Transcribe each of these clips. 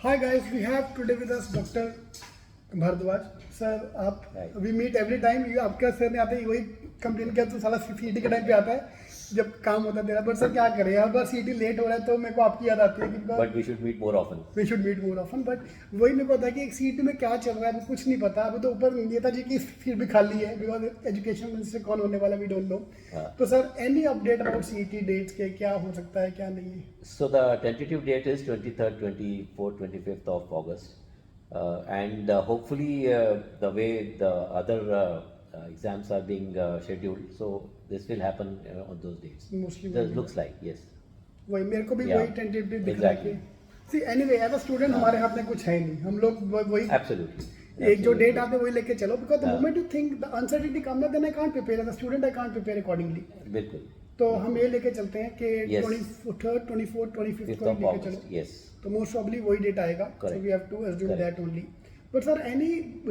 Hi guys, we have today with us Dr. Bharadwaj sir. आप we meet every time. आपका sir ने आते ही वही कंप्लेन किया तो साला सीईटी के टाइम पे आता है जब काम होता है तेरा. बट सर क्या करें, हर बार सीईटी लेट हो रहा है तो मेरे को आपकी याद आती है कि but we should meet more often. But वही मेरे को होता है कि एक सीईटी में क्या चल रहा है अभी कुछ नहीं पता. अभी तो ऊपर नेताजी की सीट भी खाली है बिकॉज एजुकेशन मिनिस्टर कौन होने वाला वी डोंट नो. तो sir any update about CET dates के, क्या हो सकता है क्या नहीं है? So the tentative date is 23rd, 24th, 25th of August. And hopefully the way the other exams are being scheduled, so this will happen on those dates. Mostly That looks like, yes. वही मेरे को भी Yeah. वही tentative दिख रहा है कि सी anyway as a student हमारे हाथ में कुछ है नहीं. हम लोग वही Absolutely. एक जो डेट आते हैं वही लेके चलो बिकॉज द हाँ. Moment you think the uncertainty come then I can't prepare as a student. I can't prepare accordingly. बिल्कुल. तो हम ये लेके चलते हैं कि Yes. 23rd, 24th, 25th 5th को of लेके August, चलो. yes. तो मोस्ट प्रॉब्ली वही डेट आएगा. So Correct. We have to assume Correct. That only. But sir any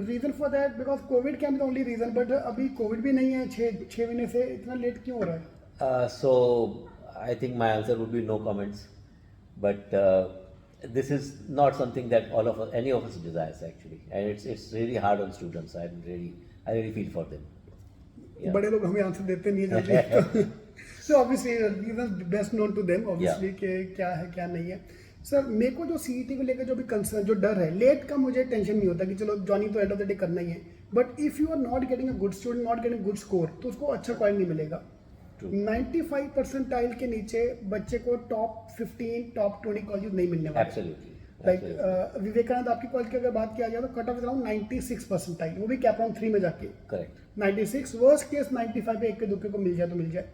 reason for that because covid can be the only reason. But अभी covid भी नहीं है. छः महीने से इतना लेट क्यों हो रहा है? So I think my answer would be no comments. But this is not something that any of us desires actually, and it's really hard on students. I really feel for them. Yeah. बड़े लोग हमें answer देते नहीं है जल्दी. So obviously reason best known to them obviously कि क्या है क्या नहीं है. सर मेरे को जो सीईटी को लेकर जो भी कंसर्न जो डर है, लेट का मुझे टेंशन नहीं होता कि चलो जॉइनिंग तो एंड ऑफ द डे करना ही है. But if you are not getting a good student, not getting good score, तो उसको अच्छा कॉलेज नहीं मिलेगा. 95 परसेंटाइल के नीचे बच्चे को टॉप 15 टॉप 20 कॉलेज नहीं मिलने वाले. Absolutely. लाइक विवेकानंद आपकी कॉलेज की अगर बात किया जाए तो कट ऑफ अराउंड 96 परसेंटाइल, वो भी कैप राउंड 3 में जाके. Correct. 96 वर्स्ट केस 95 पे एक के दुक्के को मिल जाए तो मिल जाए.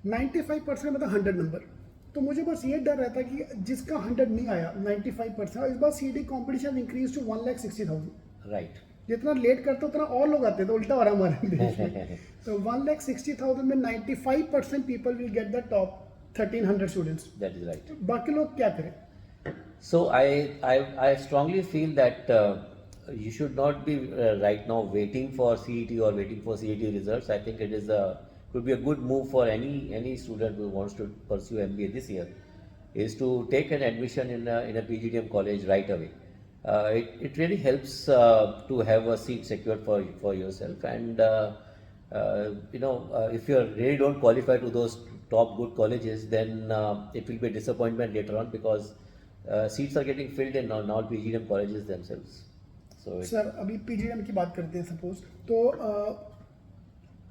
95% मतलब 100 नंबर. तो मुझे बस ये डर रहता है कि जिसका 100 नहीं आया 95%, इस बार CD competition increase to 1,60,000. Right. जितना लेट करते उतना और लोग आते हैं, तो उल्टा हो रहा है हमारे देश में. तो 1,60,000 में 95% people will get the top 1,300 students. That is right. बाकी लोग क्या करें? So I strongly feel that you should not be right now waiting for CET or waiting for CET results. I think could be a good move for any student who wants to pursue MBA this year, is to take an admission in a PGDM college right away. It really helps to have a seat secured for yourself, and if you really don't qualify to those top good colleges, then it will be a disappointment later on, because seats are getting filled in now PGDM colleges themselves. So sir अभी PGDM की बात करते हैं suppose, तो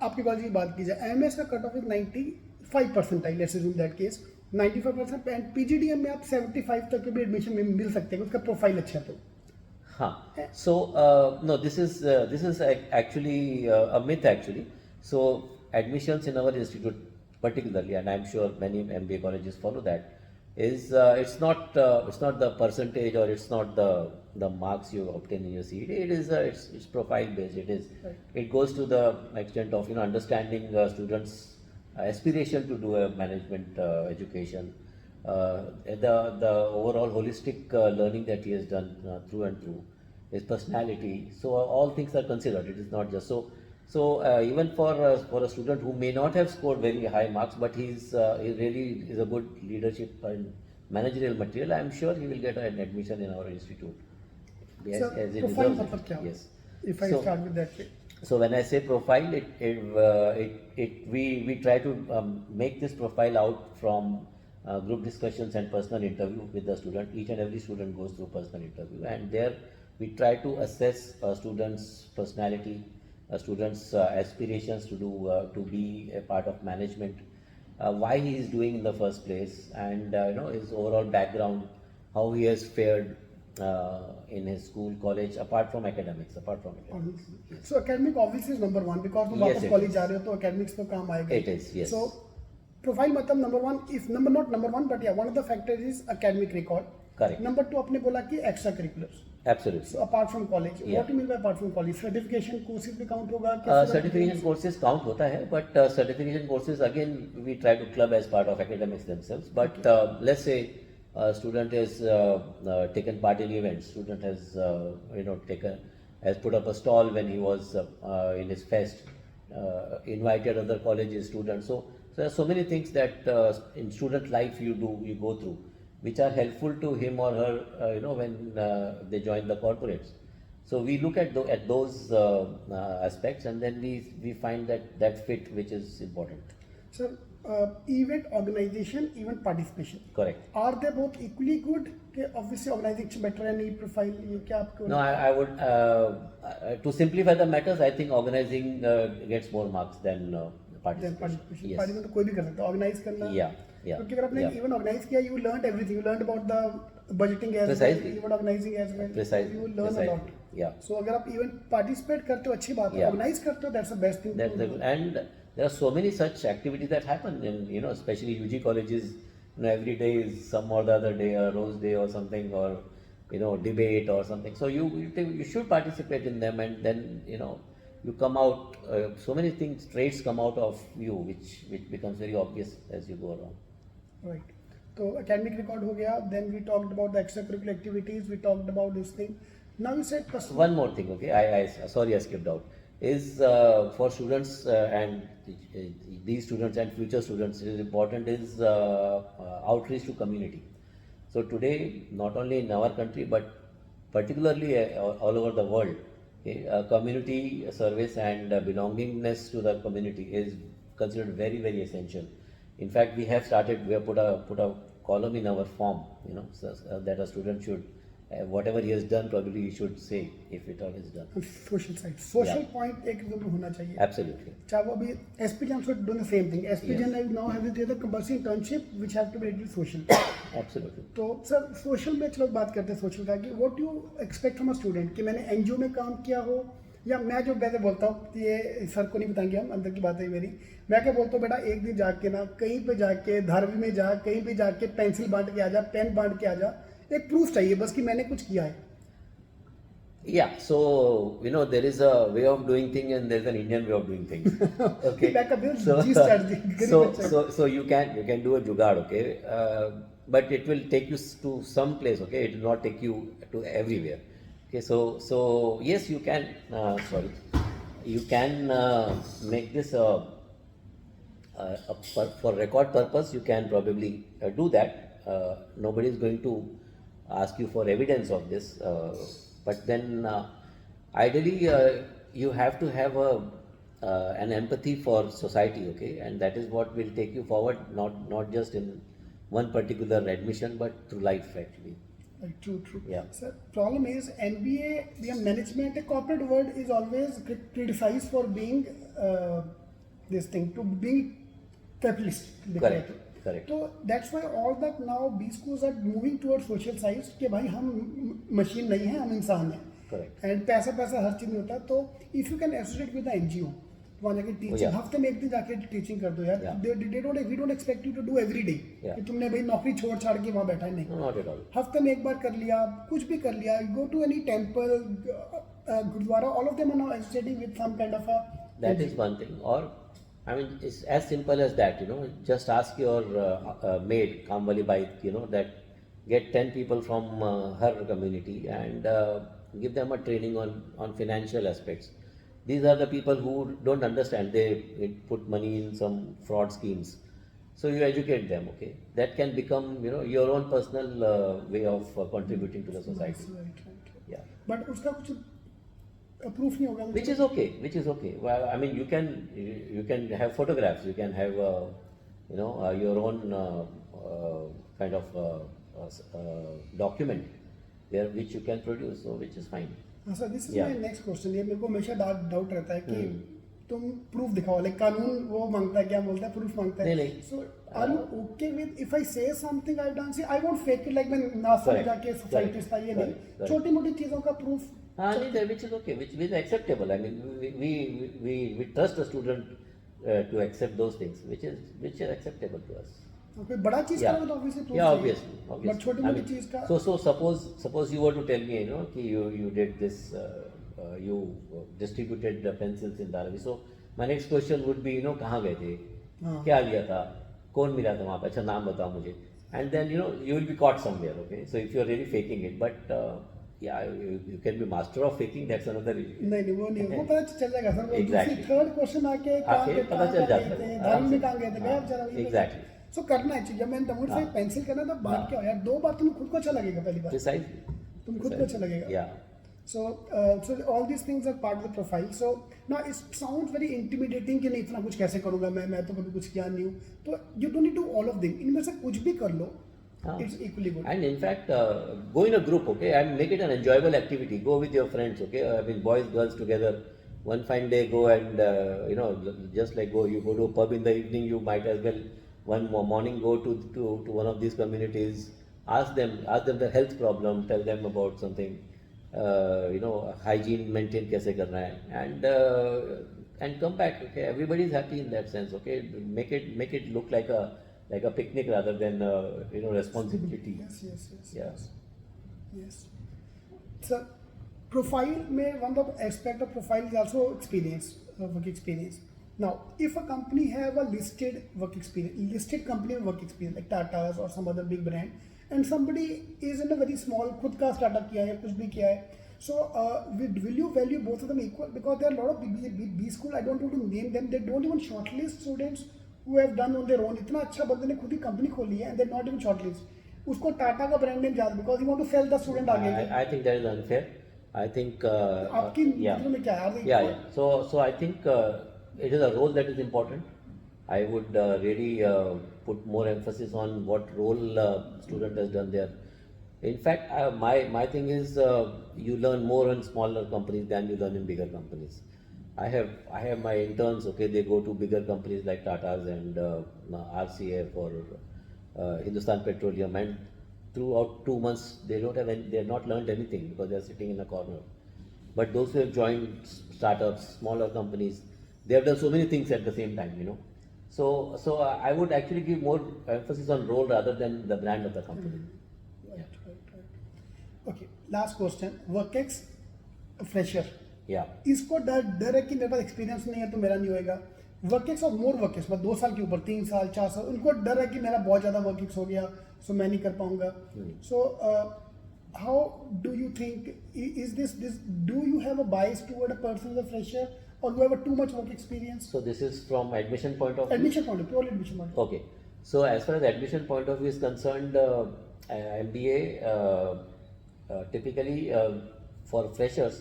आपके college की बात की जाए, एमएस का cut off is 95 percentile. Let's assume that case 95%, and PGDM में आप 75 तक के भी एडमिशन मिल सकते हैं, उसका प्रोफाइल अच्छा है तो. हाँ. So no, this is actually a myth actually. So admissions in our institute particularly, and I'm sure many MBA colleges follow that, is it's not the percentage, or it's not the marks you obtain in your CET. It is it's profile based. It goes to the extent of understanding students' aspiration to do a management education, the overall holistic learning that he has done through and through, his personality. So all things are considered. It is not just so even for a student who may not have scored very high marks, but he really is a good leadership and managerial material, I am sure he will get an admission in our institute. Yes, Sir, as it profile deserves मतलब it. क्या? Yes. If I start with that way. So when I say profile, we try to make this profile out from group discussions and personal interview with the student. Each and every student goes through personal interview, and there we try to assess a student's personality, a student's aspirations to be a part of management, why he is doing in the first place, and his overall background, how he has fared in his school, college, apart from academics. Yes. So academic obviously is number one, because तुम Yes, वापस it college is. जा रहे हो तो academics तो काम आएगा. It is, yes. So profile मतलब number one, if not number one, but yeah, one of the factors is academic record. Correct. Number two आपने बोला कि extra curriculars. Absolutely. So apart from college, Yeah. what do you mean by apart from college? Certification courses भी count होगा? Certification courses count होता है, but certification courses again we try to club as part of academics themselves. But let's say a student has taken part in events. Student has has put up a stall when he was in his fest. Invited other colleges students. So there are so many things that in student life you go through. which are helpful to him or her, when they join the corporates. So we look at those aspects, and then we find that fit which is important. Sir, event organization, event participation. Correct. Are they both equally good? Obviously, organization better and e-profile. ये क्या आपको? No, I would to simplify the matters. I think organizing gets more marks than participation. Yes. Participation तो कोई भी कर सकता है. Organize करना. Yeah. क्योंकि अगर आपने event organize किया, you learned everything. You learned about the budgeting as Precisely. well, event organizing as well. Precisely. You learn a lot. Yeah. So अगर आप event participate करते हो अच्छी बात है. Yeah. Organize करते हो, that's the best thing. And there are so many such activities that happen in, especially UG colleges. Every day is some or the other day, a rose day or something, or debate or something. So you should participate in them, and then you come out. So many things, traits come out of you, which becomes very obvious as you go along. Right. So academic record हो गया. Then we talked about the extracurricular activities. We talked about this thing. Now you said personal. One more thing, okay? I sorry I skipped out. Is for students and these students and future students, it is important is outreach to community. So today, not only in our country but particularly all over the world, okay, community service and belongingness to the community is considered very, very essential. In fact, we have put a column in our form, so, that a student should. Whatever he has done, probably he should say if it all is done. Social side, social point एक जरूर होना चाहिए. Absolutely. चाहे वो अभी SPGM should do the same thing. SPGM now has the compulsory internship which have to be related to social. Absolutely. तो sir social में चलो बात करते हैं social का कि what do you expect from a student कि मैंने NGO में काम किया हो, या मैं जो वैसे बोलता हूँ ये सर को नहीं बताएंगे हम, अंदर की बात है मेरी. मैं क्या बोलता हूँ, बेटा एक दिन जाके ना कहीं पे जाके धारावी में जा, कहीं पे जाके पेंसिल बांट के आ जा, पेन बांट के आ जा. एक प्रूफ चाहिए बस कि मैंने कुछ किया है. Yeah, so there is a way of doing things and there is an Indian way of doing things. Okay. So you can do a jugaad, okay, but it will take you to some place, okay. It will not take you to everywhere. Okay, so yes, you can. You can make this for record purpose. You can probably do that. Nobody is going to ask you for evidence of this, but then ideally you have to have an empathy for society, okay, and that is what will take you forward, not just in one particular admission but through life actually. True. Yeah. Sir, problem is MBA, the management, the corporate world is always criticized for being this thing, to being capitalist. Correct. तो that's why all that now B schools are moving towards social science कि भाई हम machine नहीं है, हम इंसान हैं. Correct. And पैसा हर चीज में होता है. तो if you can associate with the NGO, वहाँ जाके टीचिंग, हफ्ते में एक दिन जाके टीचिंग कर दो यार. We don't expect you to do every day. कि तुमने भाई नौकरी छोड़ छाड़ के वहाँ बैठा है, नहीं. Not at all. हफ्ते में एक बार कर लिया, कुछ भी कर लिया. Go to any temple, Gurdwara, all of them are now associating with some kind of a. That is one thing. Or I mean, it's as simple as that, just ask your maid, Kamwali Bai, that get 10 people from her community and give them a training on financial aspects. These are the people who don't understand. They put money in some fraud schemes. So you educate them, okay? That can become, your own personal way of contributing to the society. Right. Yeah. But उसका कुछ proof नहीं होगा. Which is okay. Well, I mean, you can have photographs, you can have your own kind of document there which you can produce, so which is fine. Sir, this is my next question. ये मेरे को हमेशा doubt रहता है कि तुम proof दिखाओ, like कानून वो मांगता है, क्या बोलता है, प्रूफ मांगता है. नहीं. So are you okay with if I say something I've done? See, I won't fake it, like मैं नासा जाके सोसाइटी था, ये नहीं, छोटी मोटी चीजों का proof. Which is okay, which is acceptable. I mean, we trust the student to accept those things, which is acceptable to us. Okay, बड़ा चीज का तो obviously proof. Yeah, obviously. But छोटी मोटी चीज का. So suppose you were to tell me, कि you did this, you distributed the pencils in Dharavi. So my next question would be, कहाँ गए थे, क्या लिया था, कौन मिला था वहाँ पे, अच्छा नाम बताओ मुझे. And then you will be caught somewhere, okay. So if you are really faking it, but you can be master of faking, that's another issue. नहीं वो नहीं, वो पता चल जाएगा सर. Exactly. थर्ड क्वेश्चन आके पता चल जाता है. धारावी में कहाँ गए थे, गए आप जरा. Exactly. सो करना है चीज, जब मैंने तमुल से पेंसिल करना तो बात क्या हो यार, 2 बार तुम्हें खुद को अच्छा लगेगा, पहली बार Precisely. तुम खुद को अच्छा लगेगा. Yeah. So all these things are part of the profile. So now it sounds very intimidating कि नहीं इतना कुछ कैसे करूँगा मैं तो कभी कुछ किया नहीं हूँ. तो you don't need to do all of them. इनमें से कुछ भी कर लो. It's equally good. And in fact, go in a group, okay, and make it an enjoyable activity. Go with your friends, okay. I mean, boys, girls together. One fine day, go and just like you go to a pub in the evening. You might as well one morning go to one of these communities. Ask them the health problem. Tell them about something. Hygiene maintain कैसे करना है, and come back. Okay, everybody is happy in that sense. Okay, make it look like a picnic rather than responsibility. Yes. So profile में one of the aspect of profile is also experience, work experience. Now, if a company have a listed company work experience like Tata's or some other big brand, and somebody is in a very small खुद का startup किया है कुछ भी किया है, so will you value both of them equal? Because there are a lot of B school, I don't want to name them, they don't even shortlist students who have done on their own. इतना अच्छा बंदे ने खुद ही company खोली है and they're not even shortlist. उसको टाटा का brand name ज्यादा because he want to sell the student आगे. I think that is unfair. I think आपकी नजरों में क्या है? Yeah. So I think it is a role that is important. I would really put more emphasis on what role student has done there. In fact, my thing is you learn more in smaller companies than you learn in bigger companies. I have my interns. Okay, they go to bigger companies like Tata's and RCF or Hindustan Petroleum, and throughout 2 months they have not learned anything because they are sitting in a corner. But those who have joined startups, smaller companies, they have done so many things at the same time. So I would actually give more emphasis on role rather than the brand of the company. Right. Okay, last question. Workex fresher. Yeah. इसको डर है कि मेरे पास experience नहीं है तो मेरा नहीं होएगा. वर्केक्स और मोर वर्केक्स, मतलब 2 साल के ऊपर 3 साल 4 साल, उनको डर है कि मेरा बहुत ज़्यादा वर्केक्स हो गया सो मैं नहीं कर पाऊंगा. So how do you think is this do you have a bias toward a person as a fresher or you have a too much work experience? So this is from admission point of view? Purely admission point of view. Okay. So as far as admission point of view is concerned, MBA typically for freshers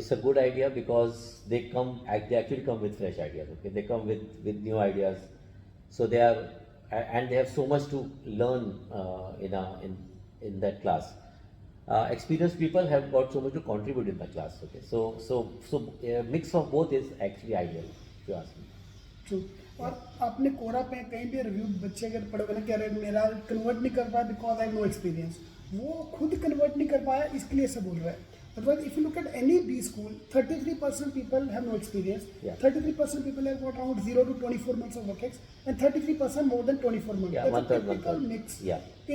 is a good idea because they actually come with fresh ideas. Okay, they come with new ideas. So they have so much to learn in that class. Experienced people have got so much to contribute in the class. Okay, so a mix of both is actually ideal, if you ask me. True. और आपने कोरा पे कहीं भी review बच्चे अगर पढ़ोगे ना कह रहे मेरा कन्वर्ट नहीं कर पाया because I have no experience, वो खुद कन्वर्ट नहीं कर पाया इसके लिए ऐसा बोल रहा है. Otherwise, if you look at any B school, 33% people have no experience. 33% people have got around 0 to 24 months of work ex, and 33% more than 24 months. Yeah, that's a typical mix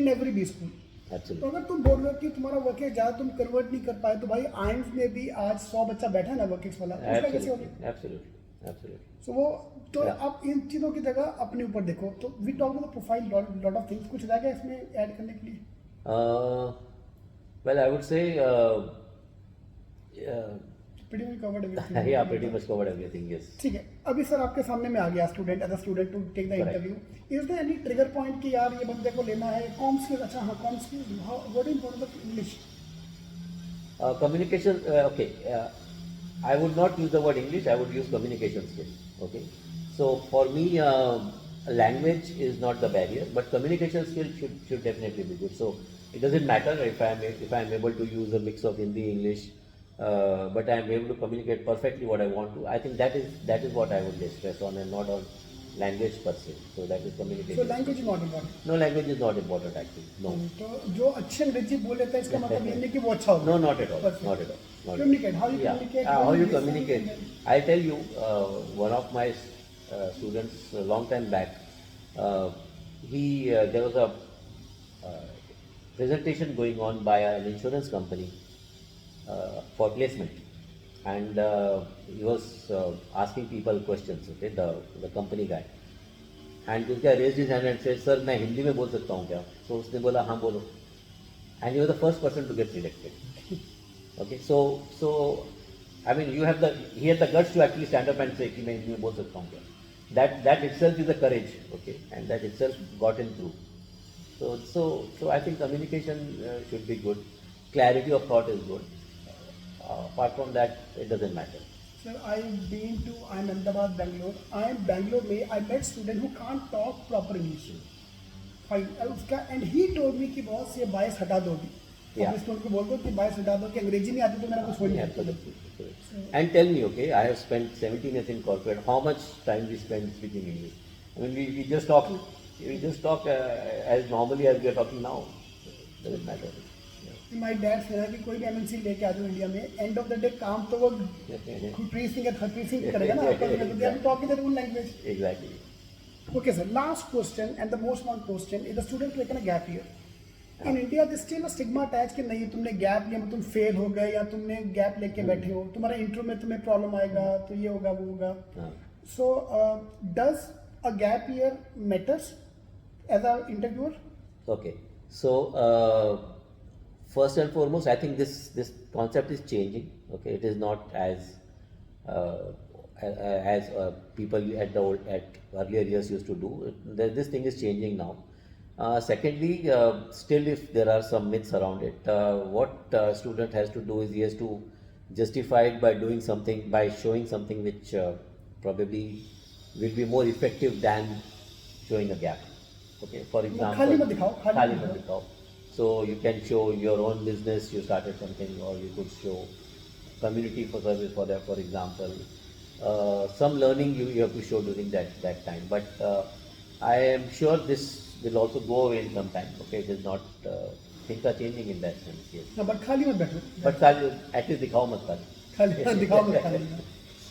in every B school. Absolutely. तो अगर तुम बोल रहे हो कि तुम्हारा work ex ज़्यादा तुम कन्वर्ट नहीं कर पाए, तो भाई आइंस में भी आज 100 बच्चा बैठा है ना वर्क एक्स वाला, उसका कैसे होगा? Absolutely. So वो तो आप इन चीज़ों की जगह अपने ऊपर देखो. तो we talk about the profile lot of things. कुछ रह गया इसमें ऐड करने के लिए? Well, I would say pretty much covered everything. Yeah, pretty much covered everything. Yes. ठीक है. अभी सर आपके सामने में आ गया student as a student to take the interview. Is there any trigger point कि यार ये बंदे को लेना है? Com skill. अच्छा हाँ, com skill. What is important of English? Communication. Okay. I would not use the word English. I would use communication skills. Okay. So for me, language is not the barrier, but communication skills should definitely be good. So it doesn't matter if I am able to use a mix of Hindi, English, but I am able to communicate perfectly what I want to. I think that is what I would stress on, and not on language per se. So that is communication. So language is not important. No, language is not important actually. No. तो जो अच्छे अंग्रेजी बोल लेता है इसका मतलब ये नहीं कि वो अच्छा होगा. No, not at all. Not at all. Communicate. How you communicate? How you communicate? I'll tell you. One of my students a long time back. There was a presentation going on by an insurance company for placement, and he was asking people questions. Okay, the company guy, and this guy raised his hand and said, "Sir, मैं हिंदी में बोल सकता हूँ क्या?" So उसने बोला, "हाँ बोलो." And he was the first person to get selected. Okay, so I mean, he had the guts to actually stand up and say कि मैं हिंदी में बोल सकता हूँ क्या. that itself is a courage, okay, and that itself gotten through. So I think communication should be good, clarity of thought is good. Apart from that, it doesn't matter. Sir, I'm Ahmedabad, Bangalore. I'm Bangalore में I met student who can't talk proper English. Fine. And he told me कि boss ये बायस हटा दो भी. Yeah. अब student को बोल दो कि बायस हटा दो कि अंग्रेजी नहीं आती तो मेरा कुछ हो नहीं आता. Absolutely. And tell me, okay, I have spent 17 years in corporate. How much time we spend speaking English? I mean, we just talk as normally as we are talking now. Doesn't matter. My dad said कि कोई भी MNC लेके आ जाओ India में, end of the day काम तो वो pricing या थर्ड करेगा ना, आपका तो they talk in their own language. Exactly. Okay, sir. Last question and the most important question is the student taken a gap year. In India, there's still a stigma attached कि नहीं तुमने gap लिया तुम fail हो गए या तुमने gap लेके बैठे हो, तुम्हारा इंटरव्यू में तुम्हें प्रॉब्लम आएगा तो ये होगा वो होगा. So does a gap year matters as an interviewer? Okay. So first and foremost, I think this concept is changing. Okay, it is not as people at earlier years used to do. This thing is changing now. Secondly, still if there are some myths around it, what student has to do is he has to justify it by doing something, by showing something which probably will be more effective than showing a gap. Okay, for example, खाली मत दिखाओ, खाली मत दिखाओ. So you can show your own business, you started something, or you could show community for service for that, for example. Some learning you have to show during that time. But I am sure this will also go away in some time. Okay, it is not, things are changing in that sense, yes. No, but खाली मत बैठो. But at least दिखाओ मत खाली दिखाओ मत खाली.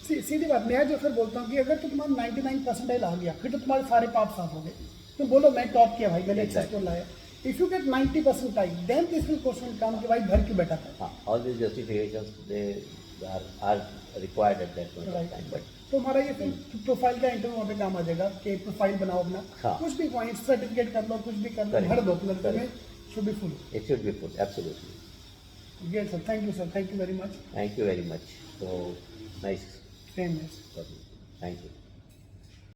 सीधी बात, मैं जो फिर बोलता हूँ कि अगर तो तुम्हारा 99% आ गया, फिर तो तुम्हारे सारे पाप साफ हो गए. तुम बोलो मैं टॉप किया भाई, मैंने अच्छा स्कोर लाया. If you get 90% time, then this will question come कि भाई घर क्यों बैठा था. All these justifications they are required at that point of time. But तो हमारा ये फिर प्रोफाइल का इंटरव्यू वहाँ पे काम आ जाएगा कि प्रोफाइल बनाओ अपना. कुछ भी पॉइंट सर्टिफिकेट कर लो, कुछ भी कर लो, भर दो अपना resume. Should be full. It should be full, absolutely. Great, sir. Thank you, sir. Thank you very much. Thank you very much. So nice. Same, yes. Thank you.